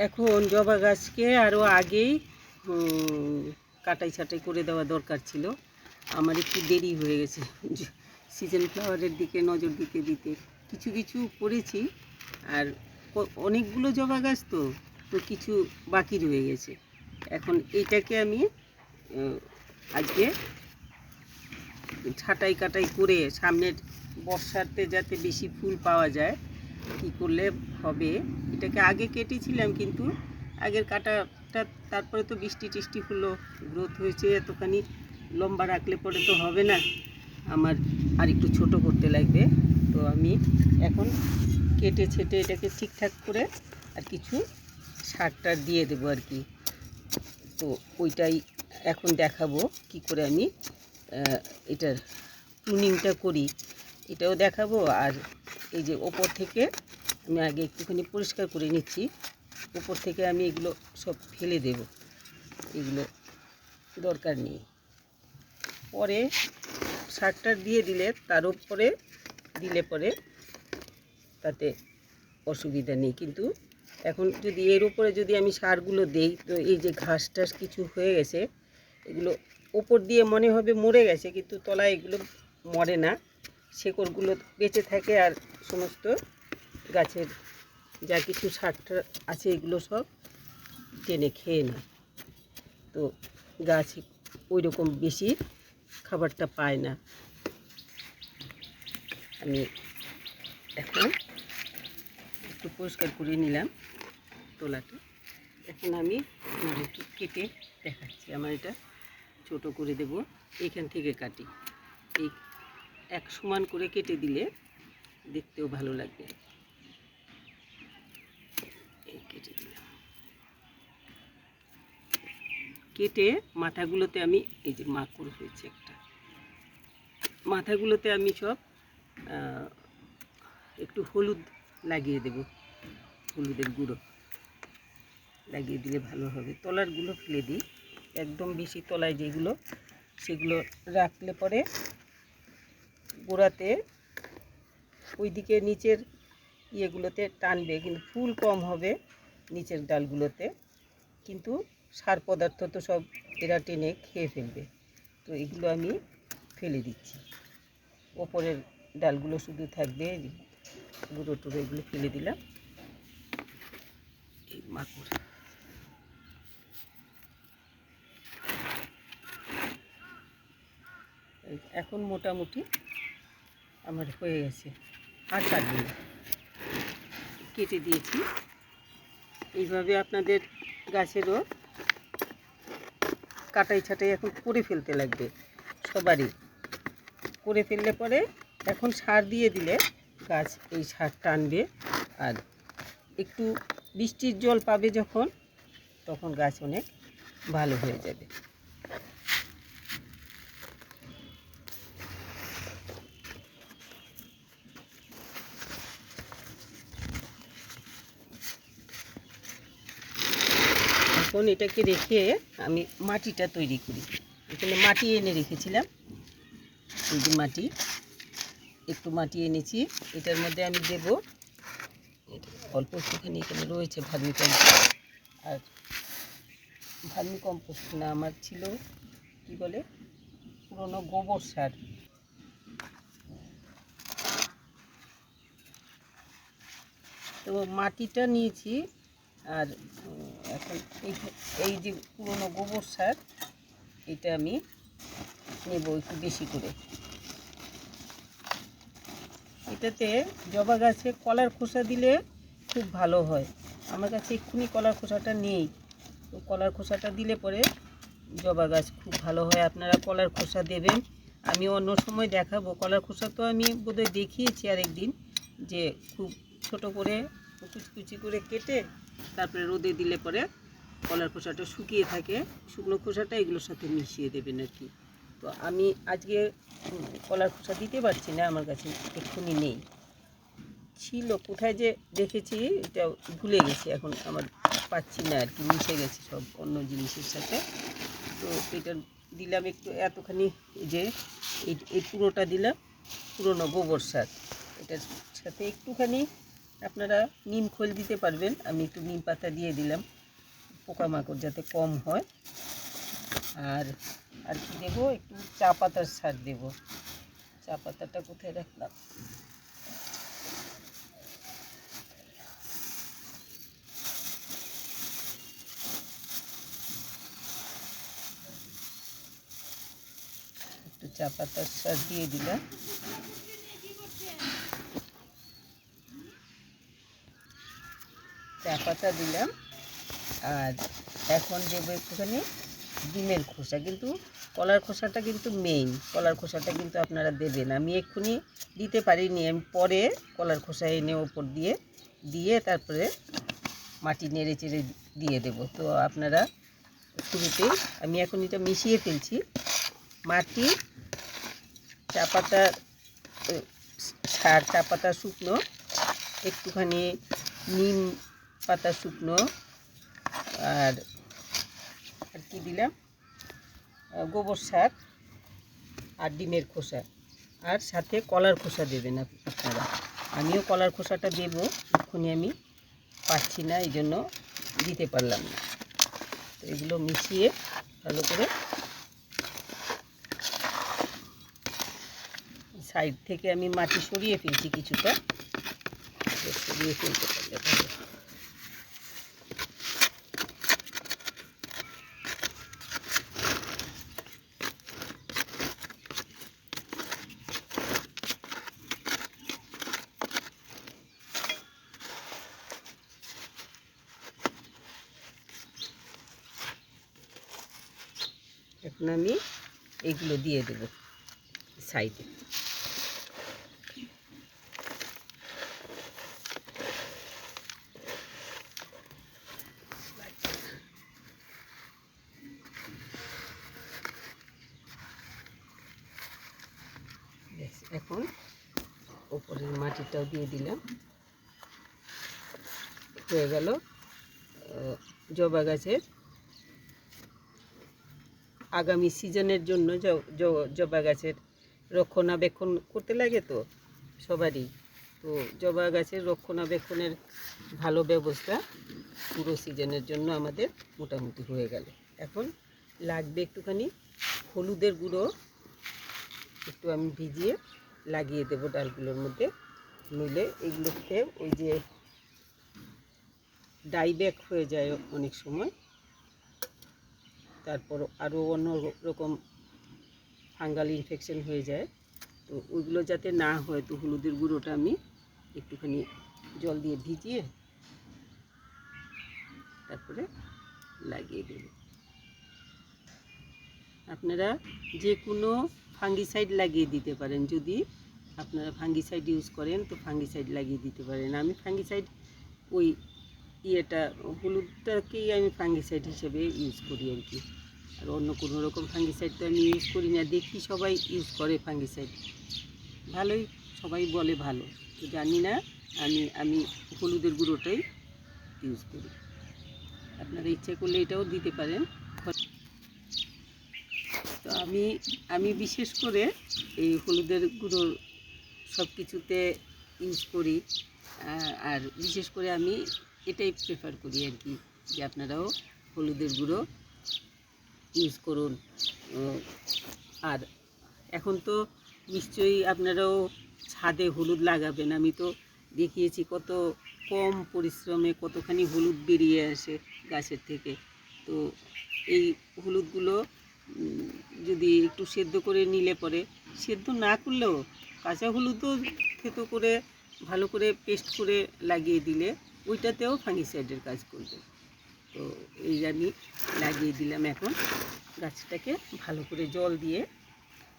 এখন জবা গাছকে আরও আগেই কাটাই ছাঁটাই করে দেওয়া দরকার ছিল। আমার একটু দেরি হয়ে গেছে সিজন ফ্লাওয়ারের দিকে নজর দিতে দিতে। কিছু কিছু করেছি, আর অনেকগুলো জবা গাছ তো তো কিছু বাকি রয়ে গেছে। এখন এইটাকে আমি আজকে ছাঁটাই কাটাই করে সামনের বর্ষাতে যাতে বেশি ফুল পাওয়া যায় কী করলে হবে। এটাকে আগে কেটেছিলাম, কিন্তু আগের কাটাটা তারপরে তো বৃষ্টি টিষ্টি হলো, গ্রোথ হয়েছে, এতখানি লম্বা রাখলে পরে তো হবে না, আমার আর একটু ছোটো করতে লাগবে। তো আমি এখন কেটে ছেটে এটাকে ঠিকঠাক করে আর কিছু সার টার দিয়ে দেবো আর কি। তো ওইটাই এখন দেখাবো কি করে আমি এটার প্রুনিংটা করি, এটাও দেখাবো। আর এই যে ওপর থেকে আমি আগে একটুখানি পরিষ্কার করে নিচ্ছি, ওপর থেকে আমি এগুলো সব ফেলে দেব, এগুলো দরকার নেই। পরে সারটা দিয়ে দিলে তার উপরে দিলে পরে তাতে অসুবিধা নেই। কিন্তু এখন যদি এর উপরে যদি আমি সারগুলো দেই, তো এই যে ঘাস টাস কিছু হয়ে গেছে, এগুলো ওপর দিয়ে মনে হবে মরে গেছে, কিন্তু তলায় এগুলো মরে না, শেকড়গুলো বেঁচে থাকে, আর সমস্ত গাছের যা কিছু সারটা আছে এগুলো সব টেনে খেয়ে নেয়। তো গাছ ওই রকম বেশি খাবারটা পায় না। আমি এখন একটু পরিষ্কার করে নিলাম তোলাটা। এখন আমি একটু কেটে দেখাচ্ছি। আমার এটা ছোটো করে দেব, এইখান থেকে কাটি। এই এক সমান করে কেটে দিলে দেখতেও ভালো লাগবে। এই কেটে দিলাম, কেটে মাথাগুলোতে আমি এই যে মাকড় হয়েছে একটা, মাথাগুলোতে আমি সব একটু হলুদ লাগিয়ে দেব, হলুদের গুঁড়ো লাগিয়ে দিলে ভালো হবে। তলারগুলো ফেলে দিই, একদম বেশি তলায় যেগুলো সেগুলো রাখলে পরে গোড়াতে ওই দিকে নিচের ইয়েগুলোতে টানবে, কিন্তু ফুল কম হবে নিচের ডালগুলোতে, কিন্তু সার পদার্থ তো সব এরা টেনে খেয়ে ফেলবে। তো এগুলো আমি ফেলে দিচ্ছি, ওপরের ডালগুলো শুধু থাকবে, গুঁড়ো টুড়ো এগুলো ফেলে দিলাম। এই মাকড় এখন মোটামুটি আমার হয়ে গেছে, আর কাটবে না, কেটে দিয়েছি। এইভাবে আপনাদের গাছেরও কাটাই ছাটাই এখন করে ফেলতে লাগবে, সবারই করে ফেললে পরে এখন সার দিয়ে দিলে গাছ এই সার টানবে, আর একটু বৃষ্টির জল পাবে যখন, তখন গাছ অনেক ভালো হয়ে যাবে। এখন এটাকে রেখে আমি মাটিটা তৈরি করি। এখানে মাটি এনে রেখেছিলাম, এই যে মাটি, একটু মাটি এনেছি, এটার মধ্যে আমি দেব অল্প একটুখানি, এখানে রয়েছে ভার্মি কম্পোস্ট। আর ভার্মি কম্পোস্ট না, আমার ছিল কি বলে পুরনো গোবর সার। তো মাটিটা নিয়েছি, আর এখন এই যে পুরনো গোবর সার, এটা আমি নেব একটু বেশি করে। এটাতে জবা গাছে কলার খোসা দিলে খুব ভালো হয়। আমার কাছে এক্ষুনি কলার খোসাটা নেই, তো কলার খোসাটা দিলে পরে জবা গাছ খুব ভালো হয়। আপনারা কলার খোসা দেবেন, আমি অন্য সময় দেখাবো। কলার খোসা তো আমি বোধহয় দেখিয়েছি আরেকদিন, যে খুব ছোট করে কুচি কুচি করে কেটে তারপরে রোদে দিলে পরে কলার খোসাটা শুকিয়ে থাকে, শুকনো খোসাটা এগুলোর সাথে মিশিয়ে দেবেন আর কি। তো আমি আজকে কলার খোসা দিতে পারছি না, আমার কাছে এক্ষুনি নেই, ছিল কোথায় যে দেখেছি এটা ভুলে গেছি, এখন আমার পাচ্ছি না আর কি, মিশে গেছে সব অন্য জিনিসের সাথে। তো এটা দিলাম একটু, এতখানি যে এই পুরোটা দিলাম পুরনো গোবর সার, এটার সাথে একটুখানি আপনারা নিম খোল দিতে পারবেন, আমি একটু নিম পাতা দিয়ে দিলাম পোকামাকড় যাতে কম হয়। আর আর কি দেবো, একটু চা পাতার সার দেব। চা পাতাটা কোথায় রাখলাম, একটু চা পাতার সার দিয়ে দিলাম। চা পাতা দিলাম। আর এখন দেবো একটুখানি ডিমের খোসা, কিন্তু কলার খোসাটা কিন্তু মেইন, কলার খোসাটা কিন্তু আপনারা দেবেন। আমি এক্ষুনি দিতে পারিনি, আমি পরে কলার খোসা এনে ওপর দিয়ে দিয়ে তারপরে মাটি নেড়ে চেড়ে দিয়ে দেব। তো আপনারা শুরুতেই আমি এখন এটা মিশিয়ে ফেলছি, মাটি, চা পাতা, সার, চা পাতা শুকনো, একটুখানি নিম পাতা শুকনো, আর আর কি দিলাম, গোবর সার আর ডিমের খোসা, আর সাথে কলার খোসা দেবেন আপনারা। আমিও কলার খোসাটা দেবো, এক্ষুনি আমি পাচ্ছি না, এই জন্য দিতে পারলাম না। তো এগুলো মিশিয়ে ভালো করে সাইড থেকে আমি মাটি সরিয়ে ফেলছি কিছুটা, সরিয়ে ফেলতে পারলে ভালো। এখন আমি এগুলো দিয়ে দেব সাইডে। এখন ওপরের মাটিটাও দিয়ে দিলাম, হয়ে গেল জবা গাছের আগামী সিজনের জন্য। জবা গাছের রক্ষণাবেক্ষণ করতে লাগে তো সবারই, তো জবা গাছের রক্ষণাবেক্ষণের ভালো ব্যবস্থা পুরো সিজনের জন্য আমাদের মোটামুটি হয়ে গেল। এখন লাগবে একটুখানি হলুদের গুঁড়ো, একটু আমি ভিজিয়ে লাগিয়ে দেবো ডালগুলোর মধ্যে, নইলে এগুলোতে ওই যে ডাইব্যাক হয়ে যায় অনেক সময়, তারপর আরও অন্য রকম ফাঙ্গাল ইনফেকশন হয়ে যায়। তো ওইগুলো যাতে না হয়, তো হলুদের গুঁড়োটা আমি একটুখানি জল দিয়ে ভিজিয়ে তারপরে লাগিয়ে দেব। আপনারা যে কোনো ফাঙ্গিসাইড লাগিয়ে দিতে পারেন, যদি আপনারা ফাঙ্গিসাইড ইউজ করেন তো ফাঙ্গিসাইড লাগিয়ে দিতে পারেন। আমি ফাঙ্গিসাইড ওই হলুদটাকেই আমি ফাঙ্গিসাইড হিসেবে ইউজ করি আর কি, আর অন্য কোনো রকম ফাঙ্গিসাইড তো আমি ইউজ করি না। দেখি সবাই ইউজ করে ফাঙ্গিসাইড, ভালোই, সবাই বলে ভালো, তো জানি না, আমি হলুদের গুঁড়োটাই ইউজ করি। আপনারা ইচ্ছে করলে এটাও দিতে পারেন। তো আমি বিশেষ করে এই হলুদের গুঁড়ো সব কিছুতে ইউজ করি, আর বিশেষ করে আমি এটাই প্রেফার করি আর কি, যে আপনারাও হলুদের গুঁড়ো ইউজ করুন। আর এখন তো নিশ্চয়ই আপনারাও ছাদে হলুদ লাগাবেন। আমি তো দেখিয়েছি কত কম পরিশ্রমে কতখানি হলুদ বেরিয়ে আসে গাছের থেকে। তো এই হলুদগুলো যদি একটু সেদ্ধ করে নিলে পরে, সেদ্ধ না করলেও কাঁচা হলুদও থেতো করে ভালো করে পেস্ট করে লাগিয়ে দিলে ওইটাতেও ফাঙ্গিসাইডের কাজ করবে। তো এই আমি লাগিয়ে দিলাম। এখন গাছটাকে ভালো করে জল দিয়ে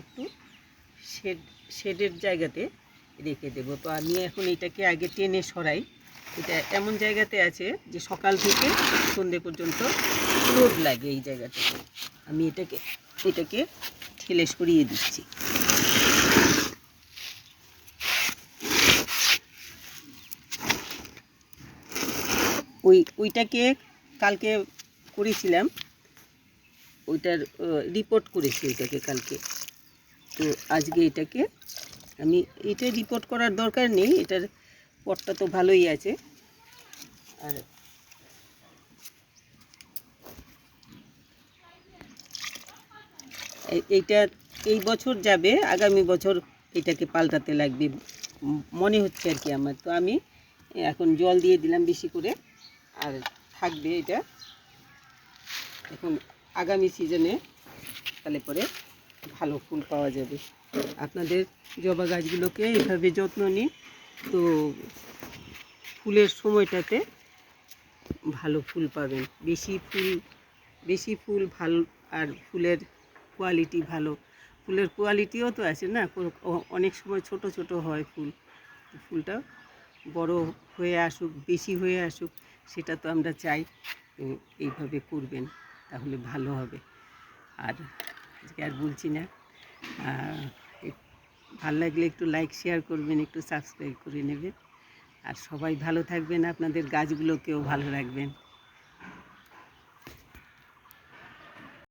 একটু শেডের জায়গাতে রেখে দেব। তো আমি এখন এটাকে আগে টেনে সরাই। এটা এমন জায়গাতে আছে যে সকাল থেকে সন্ধে পর্যন্ত রোদ লাগে এই জায়গাটাতে। আমি এটাকে ঠেলে সরিয়ে দিচ্ছি। ওইটাকে কালকে করেছিলাম, ওইটার রিপোর্ট করেছি ওইটাকে কালকে। তো আজকে এটা রিপোর্ট করার দরকার নেই, এটার পটটা তো ভালোই আছে। আর এইটা এই বছর যাবে, আগামী বছর এটাকে পাল্টাতে লাগবে মনে হচ্ছে আর কি আমার। তো আমি এখন জল দিয়ে দিলাম বেশি করে, আর থাকবে এটা এখন আগামী সিজনে, তাহলে পরে ভালো ফুল পাওয়া যাবে। আপনাদের জবা গাছগুলোকে এইভাবে যত্ন নিন, তো ফুলের সময়টাতে ভালো ফুল পাবেন। বেশি ফুল ভালো, আর ফুলের কোয়ালিটি ভালো। ফুলের কোয়ালিটিও তো আছে না, অনেক সময় ছোট ছোট হয় ফুল, ফুলটা বড় হয়ে আসুক, বেশি হয়ে আসুক, সেটা তো আমরা চাই। তো এইভাবে করবেন, তাহলে ভালো হবে। আর আজকে আর বলছি না, ভালো লাগলে একটু লাইক শেয়ার করবেন, একটু সাবস্ক্রাইব করে নেবেন। আর সবাই ভালো থাকবেন, আপনাদের গাছগুলোকেও ভালো রাখবেন।